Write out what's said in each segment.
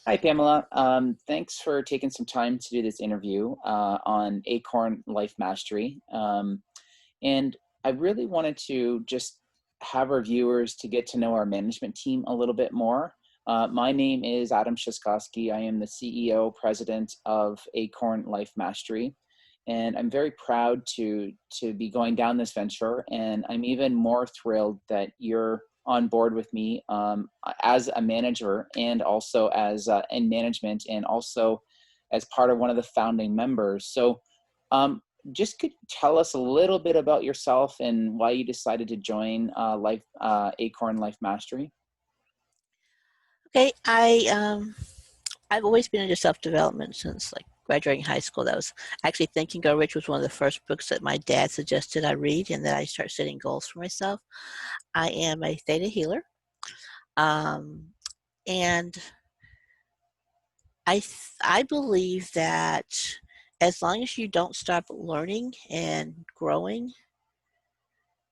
Hi, Pamela. Thanks for taking some time to do this interview on Acorn Life Mastery. And I really wanted to just have our viewers to get to know our management team a little bit more. My name is Adam Shiskowski. I am the CEO, president of Acorn Life Mastery. And I'm very proud to be going down this venture. And I'm even more thrilled that you're on board with me as a manager and also as in management and also as part of one of the founding members. So just could you tell us a little bit about yourself and why you decided to join Acorn Life Mastery? Okay, I've always been into self-development since like graduating high school. That was actually Think and Go Rich was one of the first books that my dad suggested I read, and that I start setting goals for myself. I am a Theta healer, um, and I believe that as long as you don't stop learning and growing,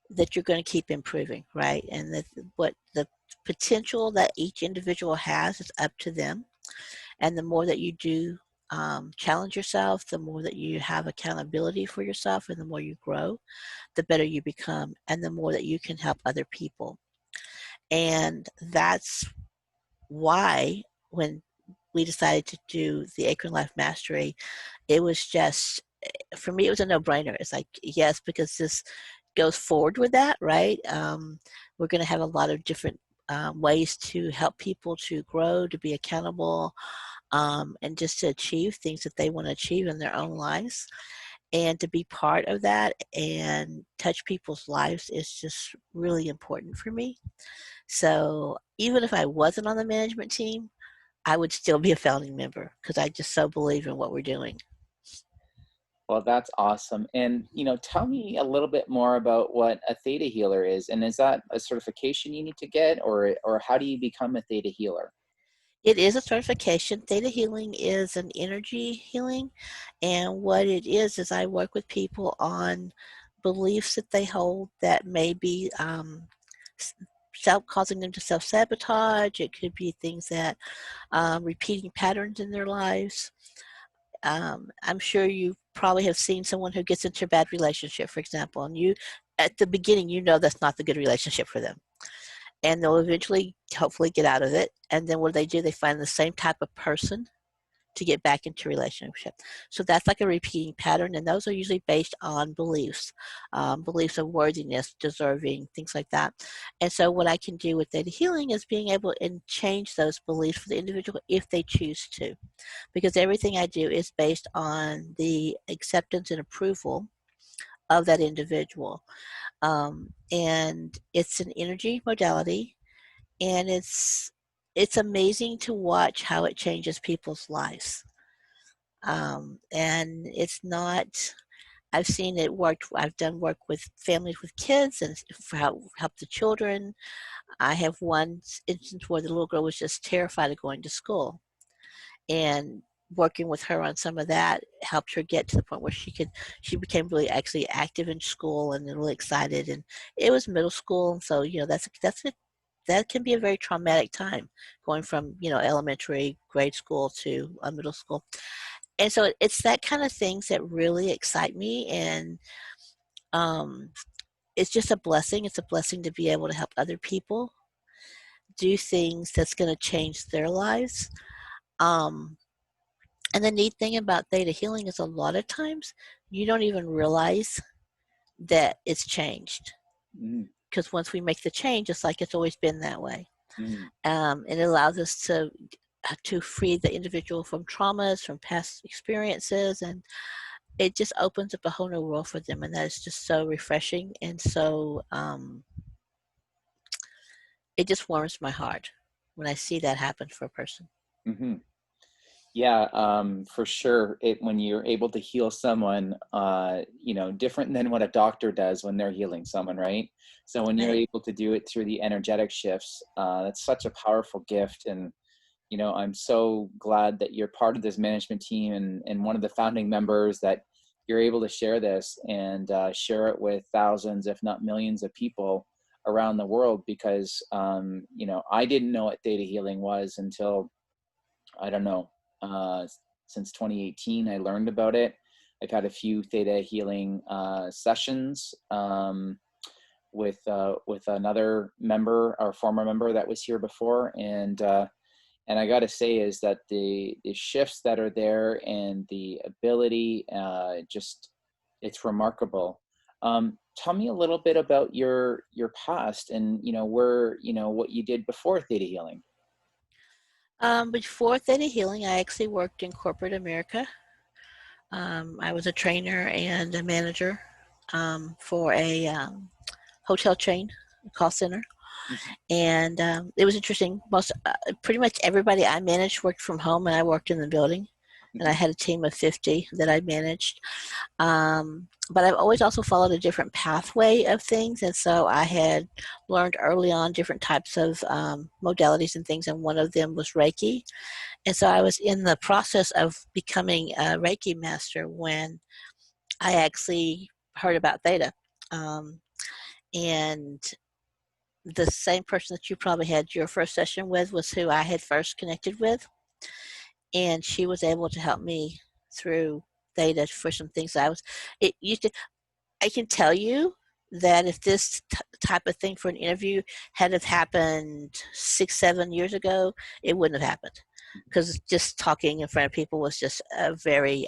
that you're going to keep improving, right? And that what the potential that each individual has is up to them. And the more that you do challenge yourself, the more that you have accountability for yourself, and the more you grow, the better you become, and the more that you can help other people. And that's why when we decided to do the Acorn Life Mastery, it was just, for me, it was a no-brainer. It's like, yes, because this goes forward with that, right? We're going to have a lot of different ways to help people to grow, to be accountable, and just to achieve things that they want to achieve in their own lives. And to be part of that and touch people's lives is just really important for me. So even if I wasn't on the management team, I would still be a founding member because I just so believe in what we're doing. Well, that's awesome. And, tell me a little bit more about what a theta healer is. And is that a certification you need to get, or how do you become a theta healer? It is a certification. Theta healing is an energy healing. And what it is I work with people on beliefs that they hold that may be causing them to self-sabotage. It could be things that repeating patterns in their lives. I'm sure you probably have seen someone who gets into a bad relationship, for example, and you, at the beginning, you know that's not the good relationship for them. And they'll eventually, hopefully, get out of it. And then what do? They find the same type of person to get back into a relationship. So that's like a repeating pattern, and those are usually based on beliefs, beliefs of worthiness, deserving, things like that. And so what I can do with theta healing is being able to change those beliefs for the individual if they choose to, because everything I do is based on the acceptance and approval of that individual. And it's an energy modality, and it's amazing to watch how it changes people's lives. And it's not, I've seen it work. I've done work with families with kids and for help the children. I have one instance where the little girl was just terrified of going to school, and working with her on some of that helped her get to the point where she became really actually active in school and really excited. And it was middle school, and so that can be a very traumatic time, going from elementary grade school to a middle school. And so it's that kind of things that really excite me. And um, it's just a blessing. It's a blessing to be able to help other people do things that's going to change their lives. um, And the neat thing about theta healing is a lot of times you don't even realize that it's changed, Mm, because once we make the change, it's like it's always been that way. mm. It allows us to free the individual from traumas, from past experiences, and it just opens up a whole new world for them. And that is just so refreshing, and so it just warms my heart when I see that happen for a person. Mm-hmm. Yeah, for sure. When you're able to heal someone, different than what a doctor does when they're healing someone, right? So when you're Right. able to do it through the energetic shifts, that's such a powerful gift. And, I'm so glad that you're part of this management team and one of the founding members, that you're able to share this and share it with thousands, if not millions of people around the world. Because, I didn't know what theta healing was until I don't know, since 2018, I learned about it. I've had a few Theta healing sessions with another member, our former member that was here before, and I got to say is that the shifts that are there and the ability, just it's remarkable. Tell me a little bit about your past and where what you did before Theta healing. Before Theta Healing, I actually worked in corporate America. I was a trainer and a manager for a hotel chain call center. Mhm. And it was interesting. Pretty much everybody I managed worked from home, and I worked in the building. And I Mhm. had a team of 50 that I managed. But I've always also followed a different pathway of things. And so I had learned early on different types of modalities and things. And one of them was Reiki. And so I was in the process of becoming a Reiki master when I actually heard about Theta. Um, and the same person that you probably had your first session with was who I had first connected with. And she was able to help me through Theta for some things it used to, I can tell you that if this type of thing for an interview had have happened 6, 7 years ago, it wouldn't have happened, because just talking in front of people was just a very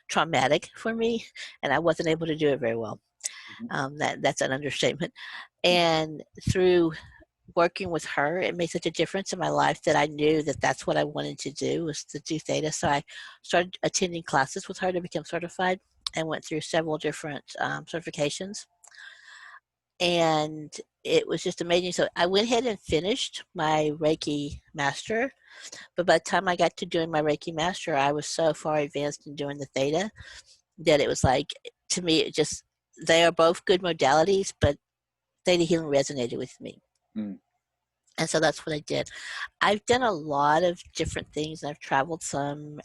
traumatic for me, and I wasn't able to do it very well. Mhm. That's an understatement. And through working with her, it made such a difference in my life that I knew that that's what I wanted to do, was to do Theta. So I started attending classes with her to become certified and went through several different certifications. And it was just amazing. So I went ahead and finished my Reiki master. But by the time I got to doing my Reiki master, I was so far advanced in doing the Theta that it was like, to me, they are both good modalities, but Theta healing resonated with me. Mm. And so that's what I did. I've done a lot of different things. I've traveled some.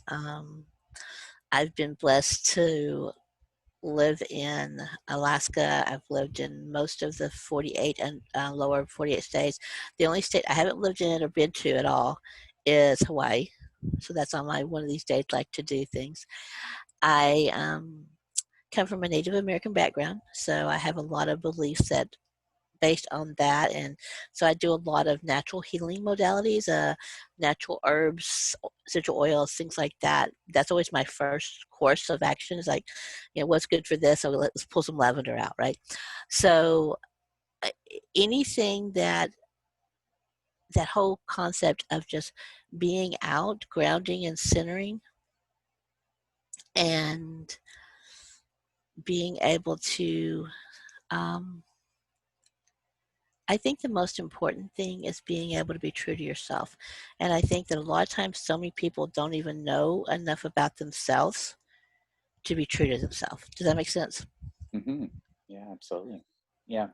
I've been blessed to live in Alaska. I've lived in most of the 48 and lower 48 states. The only state I haven't lived in or been to at all is Hawaii. So that's on my one of these days like to do things. I come from a Native American background, so I have a lot of beliefs that based on that. And so I do a lot of natural healing modalities, natural herbs, essential oils, things like that. That's always my first course of action, is like, what's good for this? So let's pull some lavender out, right? So uh, anything that whole concept of just being out, grounding and centering, and being able to I think the most important thing is being able to be true to yourself. And I think that a lot of times so many people don't even know enough about themselves to be true to themselves. Does that make sense? Hmm. Yeah, absolutely. Yeah.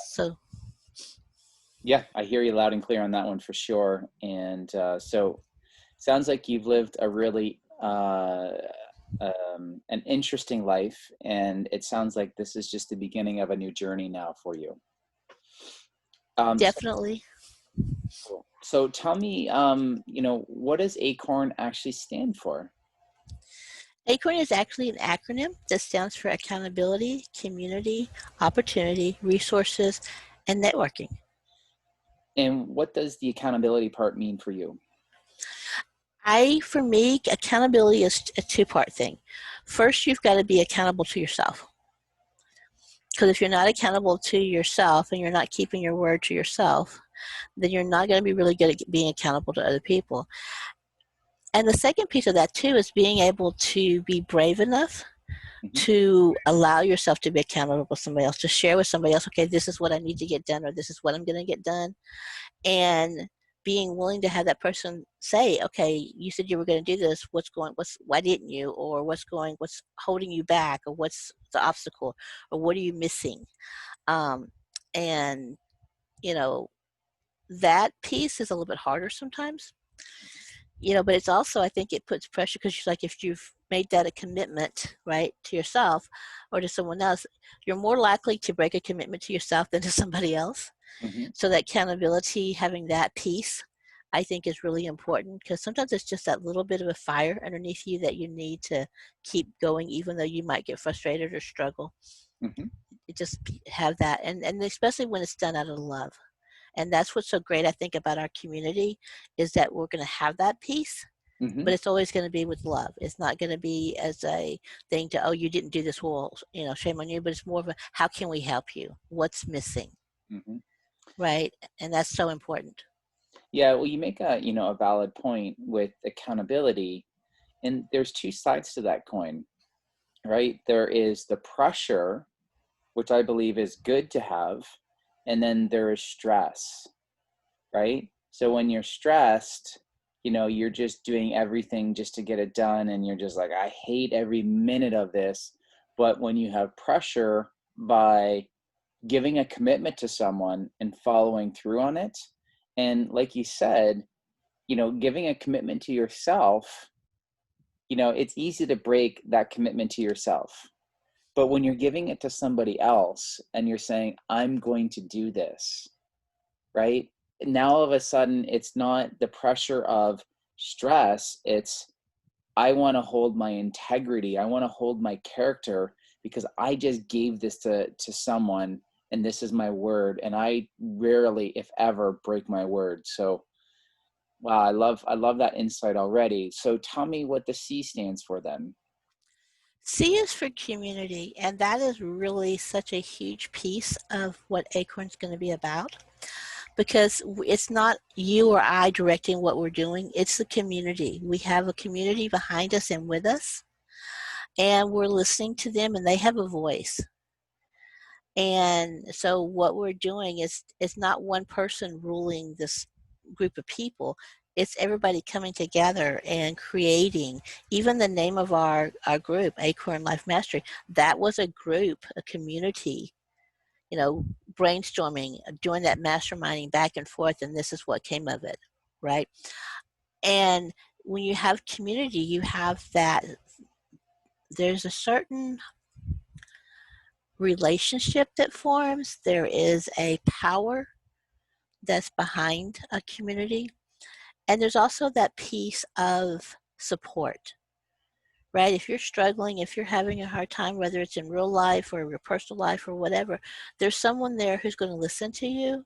So Yeah, I hear you loud and clear on that one for sure. And so sounds like you've lived a really an interesting life, and it sounds like this is just the beginning of a new journey now for you. So definitely. cool. So tell me, what does ACORN actually stand for? ACORN is actually an acronym that stands for accountability, community, opportunity, resources, and networking. And what does the accountability part mean for you? For me, accountability is a two-part thing. First, you've got to be accountable to yourself. Because if you're not accountable to yourself and you're not keeping your word to yourself, then you're not going to be really good at being accountable to other people. And the second piece of that, too, is being able to be brave enough Hmm. to allow yourself to be accountable with somebody else, to share with somebody else, okay, this is what I need to get done, or this is what I'm going to get done. And being willing to have that person say, okay, you said you were going to do this. Why didn't you? Or what's holding you back? Or what's the obstacle? Or what are you missing? Um, and, you know, that piece is a little bit harder sometimes, but it's also, I think it puts pressure, because like, if you've made that a commitment, right, to yourself or to someone else, you're more likely to break a commitment to yourself than to somebody else. Hmm. So that accountability, having that piece, I think is really important, because sometimes it's just that little bit of a fire underneath you that you need to keep going, even though you might get frustrated or struggle. Hmm. You just have that, and especially when it's done out of love. And that's what's so great, I think, about our community, is that we're going to have that peace, Hmm. but it's always going to be with love. It's not going to be as a thing to, oh, you didn't do this, well, shame on you. But it's more of a, how can we help you? What's missing, Hmm. right? And that's so important. Yeah, well, you make a valid point with accountability, and there's two sides to that coin, right? There is the pressure, which I believe is good to have, and then there is stress, right? So when you're stressed, you're just doing everything just to get it done, and you're just like, I hate every minute of this. But when you have pressure by giving a commitment to someone and following through on it, and like you said, giving a commitment to yourself, it's easy to break that commitment to yourself. But when you're giving it to somebody else and you're saying, I'm going to do this, right? Now all of a sudden, it's not the pressure of stress. It's, I want to hold my integrity. I want to hold my character because I just gave this to someone, and this is my word. And I rarely, if ever, break my word. So wow, I love that insight already. So tell me what the C stands for then. C is for community, and that is really such a huge piece of what Acorn's going to be about, because it's not you or I directing what we're doing, it's the community. We have a community behind us and with us, and we're listening to them, and they have a voice. And so what we're doing is, it's not one person ruling this group of people. It's everybody coming together and creating. Even the name of our group, Acorn Life Mastery, that was a group, a community, brainstorming, doing that masterminding back and forth, and this is what came of it, right? And when you have community, you have that, there's a certain relationship that forms. There is a power that's behind a community. And there's also that piece of support, right? If you're struggling, if you're having a hard time, whether it's in real life or your personal life or whatever, there's someone there who's going to listen to you.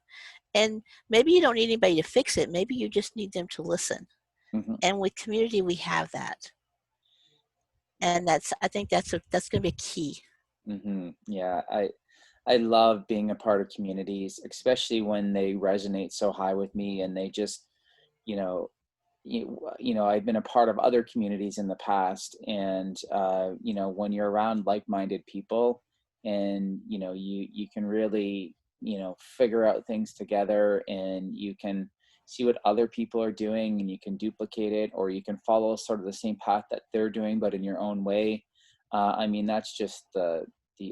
And maybe you don't need anybody to fix it. Maybe you just need them to listen. Hmm. And with community, we have that. And I think that's going to be a key. Yeah, I love being a part of communities, especially when they resonate so high with me and they just, you know, I've been a part of other communities in the past, and when you're around like-minded people, and you can really figure out things together, and you can see what other people are doing, and you can duplicate it, or you can follow sort of the same path that they're doing, but in your own way. I mean, that's just the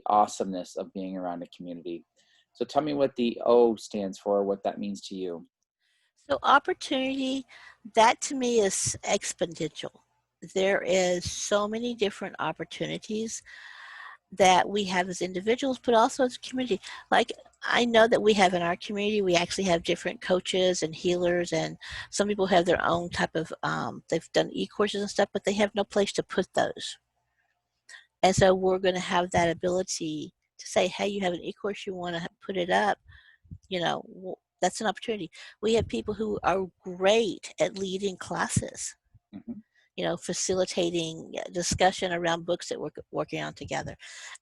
awesomeness of being around a community. So tell me what the O stands for, what that means to you. So opportunity, that to me is exponential. There is so many different opportunities that we have as individuals, but also as a community. Like, I know that we have in our community, we actually have different coaches and healers, and some people have their own type of, they've done e-courses and stuff, but they have no place to put those. And so we're going to have that ability to say, hey, you have an e-course, you want to put it up, that's an opportunity. We have people who are great at leading classes, Hmm. facilitating discussion around books that we're working on together.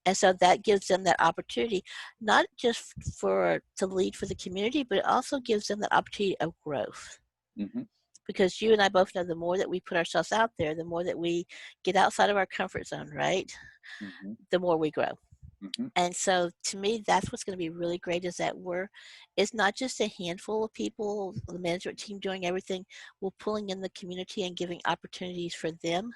And so that gives them that opportunity, not just to lead for the community, but it also gives them that opportunity of growth. Hmm. Because you and I both know, the more that we put ourselves out there, the more that we get outside of our comfort zone, right? Hmm. The more we grow. Hmm. And so to me, that's what's going to be really great, is that it's not just a handful of people, the management team doing everything. We're pulling in the community and giving opportunities for them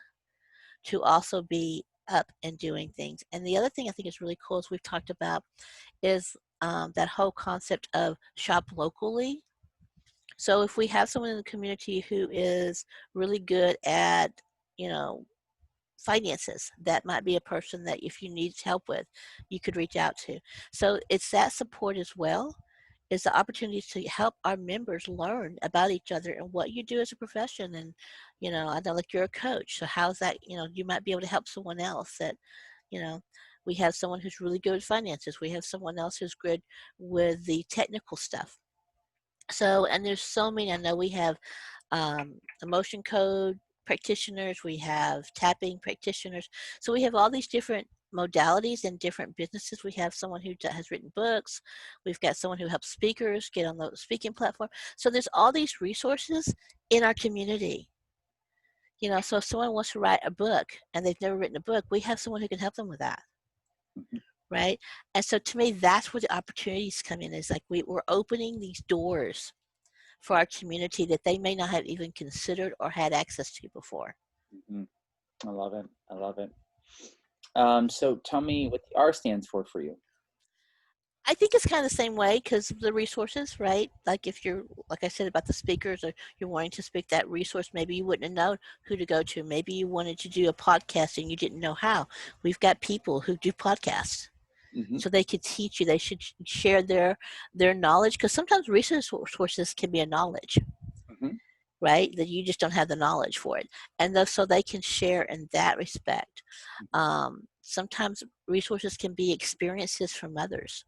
to also be up and doing things. And the other thing I think is really cool, as we've talked about, is that whole concept of shop locally. So if we have someone in the community who is really good at, you know, finances, that might be a person that if you need help with, you could reach out to. So it's that support as well. is the opportunity to help our members learn about each other and what you do as a profession. And, I know like you're a coach. So how's that, you might be able to help someone else that, you know, we have someone who's really good with finances. We have someone else who's good with the technical stuff. So, and there's so many, I know we have emotion code practitioners, we have tapping practitioners. So we have all these different modalities in different businesses. We have someone who has written books. We've got someone who helps speakers get on the speaking platform. So there's all these resources in our community. So if someone wants to write a book and they've never written a book, we have someone who can help them with that. Mhm. Right. And so to me, that's where the opportunities come in, is like we're opening these doors for our community that they may not have even considered or had access to before. Mhm. I love it. I love it. So tell me what the R stands for you. I think it's kind of the same way because of the resources, right? Like if you're, like I said about the speakers, or you're wanting to speak that resource, maybe you wouldn't have known who to go to. Maybe you wanted to do a podcast and you didn't know how. We've got people who do podcasts. Mm-hmm. So they could teach you. They should share their knowledge, because sometimes resources can be a knowledge, Mm-hmm. right? That you just don't have the knowledge for it. And so they can share in that respect. Sometimes resources can be experiences from others.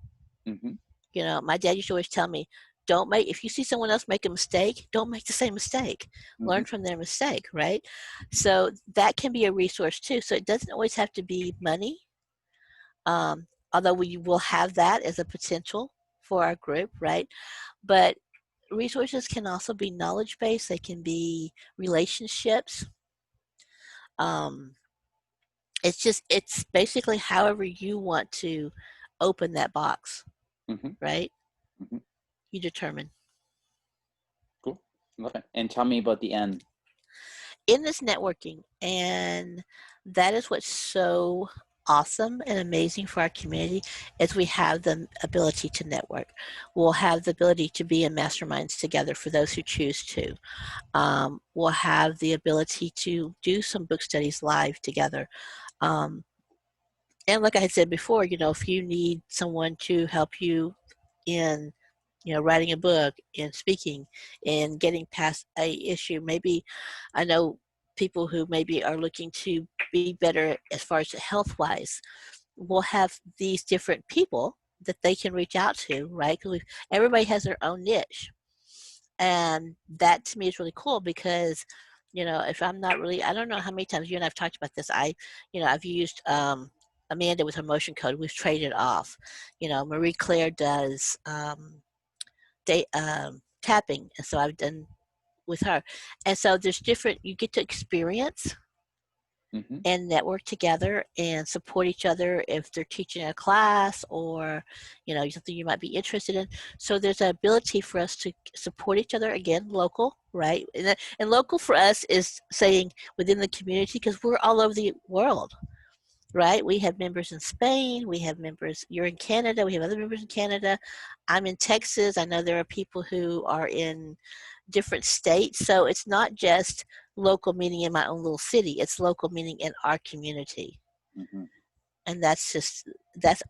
Mm-hmm. My dad used to always tell me, if you see someone else make a mistake, don't make the same mistake. Mm-hmm. Learn from their mistake, right? So that can be a resource too. So it doesn't always have to be money. Although we will have that as a potential for our group, right? But resources can also be knowledge based. They can be relationships. Um, it's basically however you want to open that box, Mm-hmm. right? Mm-hmm. You determine. Cool. Love it. And tell me about the N. In this networking, and that is what's so awesome and amazing for our community, is we have the ability to network. We'll have the ability to be in masterminds together for those who choose to. We'll have the ability to do some book studies live together. Um, and like I had said before, if you need someone to help you in, writing a book, in speaking, in getting past a issue, maybe I know people who maybe are looking to be better as far as health wise, will have these different people that they can reach out to, right? Because everybody has their own niche. And that to me is really cool because, if I'm not really, I don't know how many times you and I've talked about this. I've used Amanda with her motion code. We've traded off. Marie Claire does tapping. And so I've done with her. And so there's different, you get to experience Mm-hmm. and network together and support each other if they're teaching a class or something you might be interested in. So there's an ability for us to support each other, again, local, right? And local for us is saying within the community, because we're all over the world, right? We have members in Spain, we have members, you're in Canada, we have other members in Canada. I'm in Texas. I know there are people who are in different states. So it's not just local meaning in my own little city, it's local meaning in our community. Mm-hmm. And that's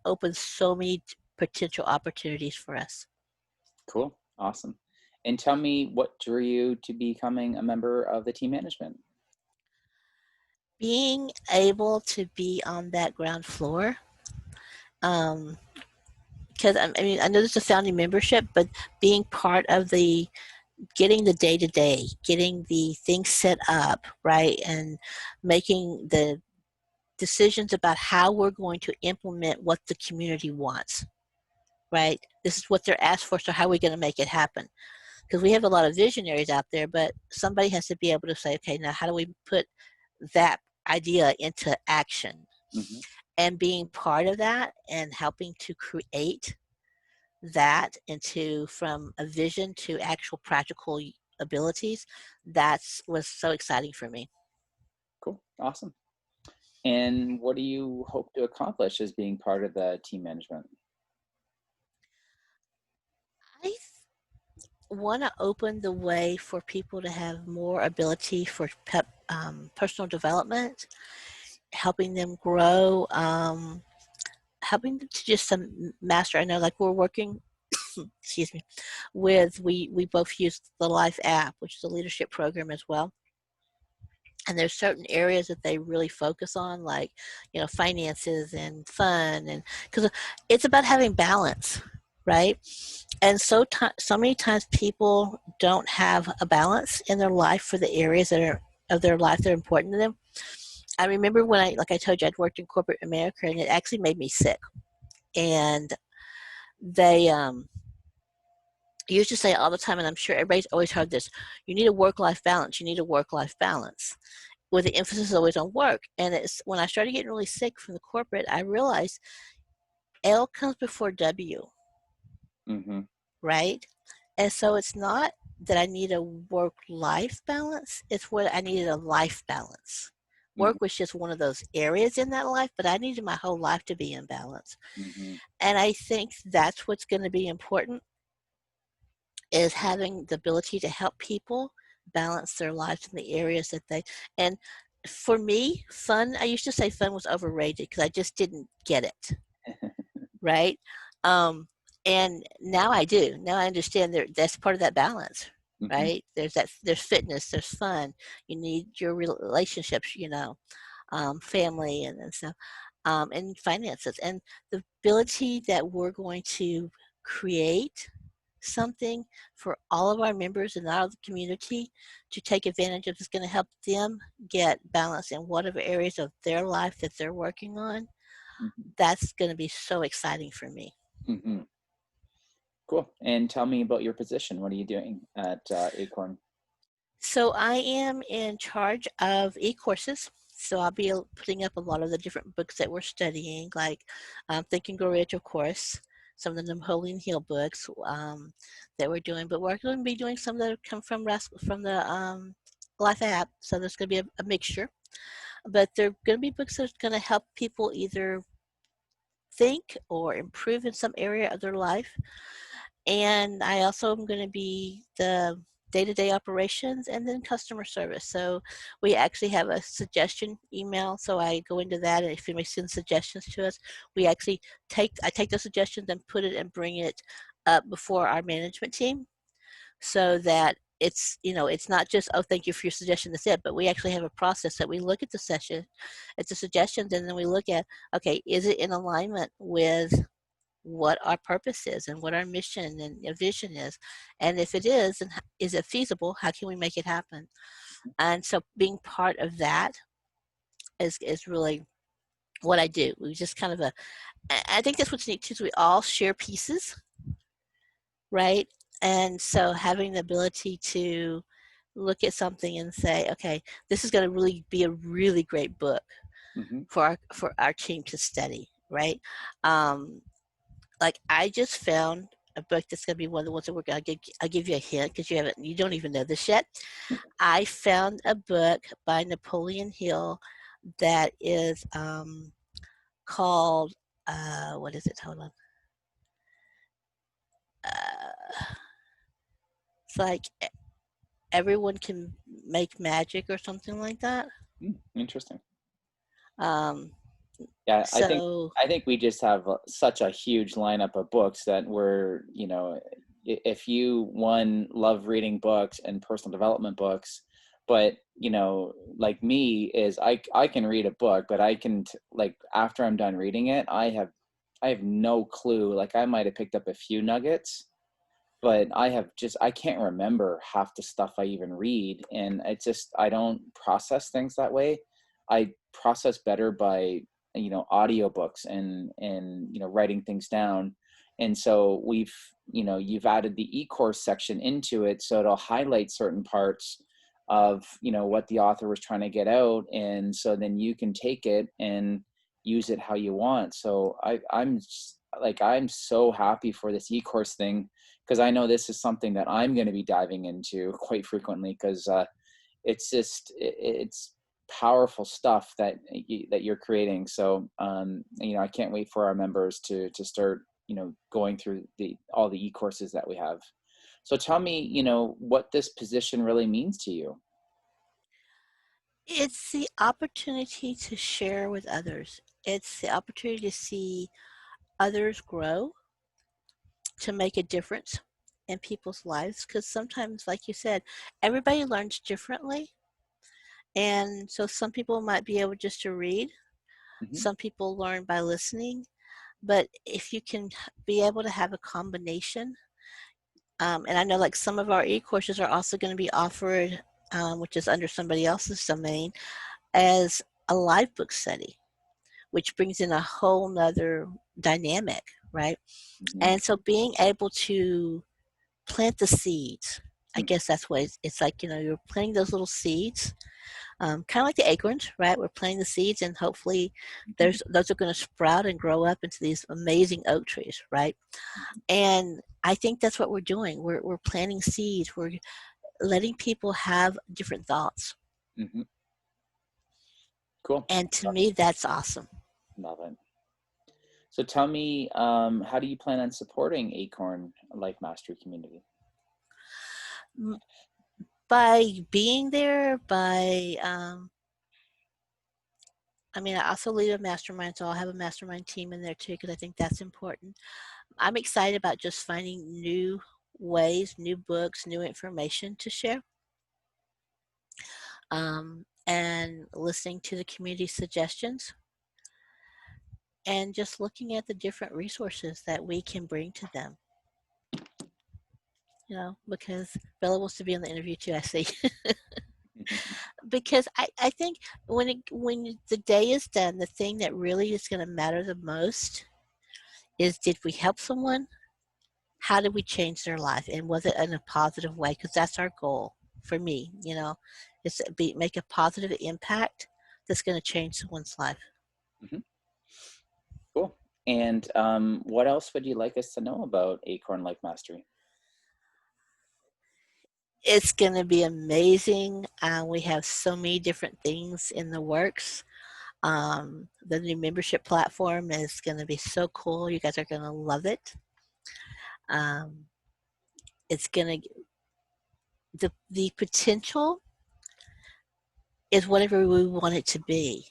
opened so many potential opportunities for us. Cool. Awesome. And tell me what drew you to becoming a member of the team management? Being able to be on that ground floor, because I mean, I know there's a founding membership, but being part of getting the day to day, getting the things set up, right, and making the decisions about how we're going to implement what the community wants, right? This is what they're asked for, so how are we going to make it happen? Because we have a lot of visionaries out there, but somebody has to be able to say, okay, now how do we put that idea into action? Mm-hmm. And being part of that and helping to create that into from a vision to actual practical abilities, that's was so exciting for me. Cool. Awesome. And what do you hope to accomplish as being part of the team management? I want to open the way for people to have more ability for personal development, helping them grow, helping them to just master. I know, like we're working excuse me, with we both use the Life app, which is a leadership program as well. And there's certain areas that they really focus on, like, you know, finances and fun, and because it's about having balance, right? And so many times people don't have a balance in their life for the areas that are of their life that are important to them. I remember when like I told you, I'd worked in corporate America, and it actually made me sick. And they used to say all the time, and I'm sure everybody's always heard this: you need a work-life balance. You need a work-life balance, with the emphasis always on work. And it's when I started getting really sick from the corporate, I realized L comes before W, Mm-hmm. right? And so it's not that I need a work-life balance, it's what I needed, a life balance. Mm-hmm. Work was just one of those areas in that life, but I needed my whole life to be in balance. Mm-hmm. And I think that's what's going to be important, is having the ability to help people balance their lives in the areas that they, and for me, fun, I used to say fun was overrated because I just didn't get it, right? Um, and now I do. Now I understand that's part of that balance, Mm-hmm. right? There's fitness, there's fun. You need your relationships, you know, family and stuff, and finances, and the ability that we're going to create something for all of our members in our community to take advantage of, is going to help them get balance in whatever areas of their life that they're working on. Mm-hmm. That's going to be so exciting for me. Mm-hmm. Cool. And tell me about your position. What are you doing at Acorn? So I am in charge of e-courses. So I'll be putting up a lot of the different books that we're studying, like Think and Grow Rich, of course, some of the Napoleon Hill books that we're doing. But we're going to be doing some that come from the Life app. So there's going to be a mixture. But they're going to be books that are going to help people either think or improve in some area of their life. And I also am going to be the day-to-day operations and then customer service. So we actually have a suggestion email. So I go into that, and if anybody sends suggestions to us, we actually I take those suggestions and put it and bring it up before our management team, so that it's, you know, it's not just, oh, thank you for your suggestion, that's it, but we actually have a process that we look at the session, at the suggestions, and then we look at, okay, is it in alignment with what our purpose is and what our mission and vision is? And if it is, and is it feasible? How can we make it happen? And so being part of that is really what I do. We just kind of I think that's what's neat too, is we all share pieces, right? And so having the ability to look at something and say, okay, this is going to really be a really great book Mm-hmm. for our team to study, right? Um, like I just found a book that's going to be one of the ones that we're going to I'll give you a hint because you don't even know this yet. I found a book by Napoleon Hill that is called, what is it? Hold on. It's like everyone can make magic or something like that. Interesting. Um, Yeah, so I think we just have such a huge lineup of books that we're, you know, if you one love reading books and personal development books, but you know, like me is I can read a book, but I can like after I'm done reading it, I have no clue. Like I might have picked up a few nuggets, but I can't remember half the stuff I even read, and it's just I don't process things that way. I process better by, you know, audiobooks and you know, writing things down. And so you've added the e-course section into it, so it'll highlight certain parts of, you know, what the author was trying to get out, and so then you can take it and use it how you want. So I'm so happy for this e-course thing, because I know this is something that I'm going to be diving into quite frequently, because it's powerful stuff that you're creating. So you know, I can't wait for our members to start, you know, going through all the e-courses that we have. So tell me, you know, what this position really means to you. it's the opportunity to share with others. It's the opportunity to see others grow to make a difference in people's lives, because sometimes, like you said, everybody learns differently. And so some people might be able just to read, Hmm. some people learn by listening, but if you can be able to have a combination, and I know like some of our e-courses are also going to be offered, which is under somebody else's domain, as a live book study, which brings in a whole nother dynamic, right? Hmm. And so being able to plant the seeds, I guess that's what it's like, you're planting those little seeds, kind of like the acorns, right? We're planting the seeds, and hopefully Hmm. those are going to sprout and grow up into these amazing oak trees, right? And I think that's what we're doing. We're planting seeds. We're letting people have different thoughts. Hmm. Cool. And to me, that's awesome. Love it. So tell me, how do you plan on supporting Acorn Life Mastery community? By being there, I mean, I also lead a mastermind, so I'll have a mastermind team in there too, because I think that's important. I'm excited about just finding new ways, new books, new information to share, and listening to the community suggestions, and just looking at the different resources that we can bring to them. Because Bella wants to be on the interview too, I see. Because I think when the day is done, the thing that really is going to matter the most is, did we help someone? How did we change their life? And was it in a positive way? Because that's our goal for me, is to make a positive impact that's going to change someone's life. Hmm. Cool. And what else would you like us to know about Acorn Life Mastery? It's going to be amazing. We have so many different things in the works. The new membership platform is going to be so cool. You guys are going to love it. Um, it's going to, the potential is whatever we want it to be,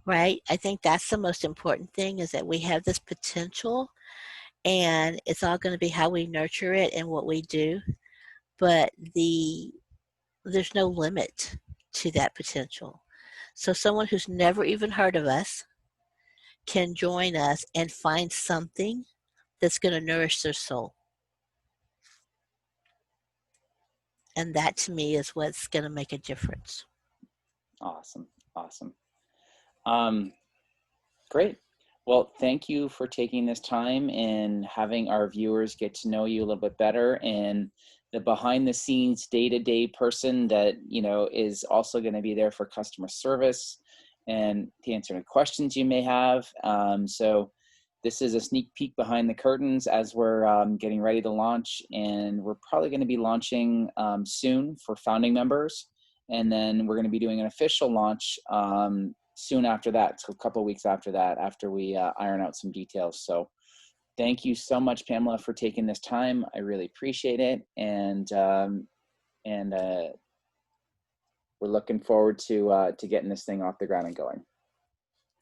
right? I think that's the most important thing, is that we have this potential, and it's all going to be how we nurture it and what we do. But there's no limit to that potential. So someone who's never even heard of us can join us and find something that's going to nourish their soul. And that to me is what's going to make a difference. Awesome. Awesome. Um, Great. Well, thank you for taking this time and having our viewers get to know you a little bit better, and the behind the scenes day-to-day person that, is also going to be there for customer service and to answer any questions you may have. So this is a sneak peek behind the curtains as we're getting ready to launch, and we're probably going to be launching soon for founding members. And then we're going to be doing an official launch soon after that, so a couple of weeks after that, after we iron out some details. So thank you so much, Pamela, for taking this time. I really appreciate it, and we're looking forward to getting this thing off the ground and going.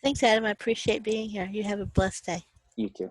Thanks, Adam. I appreciate being here. You have a blessed day. You too.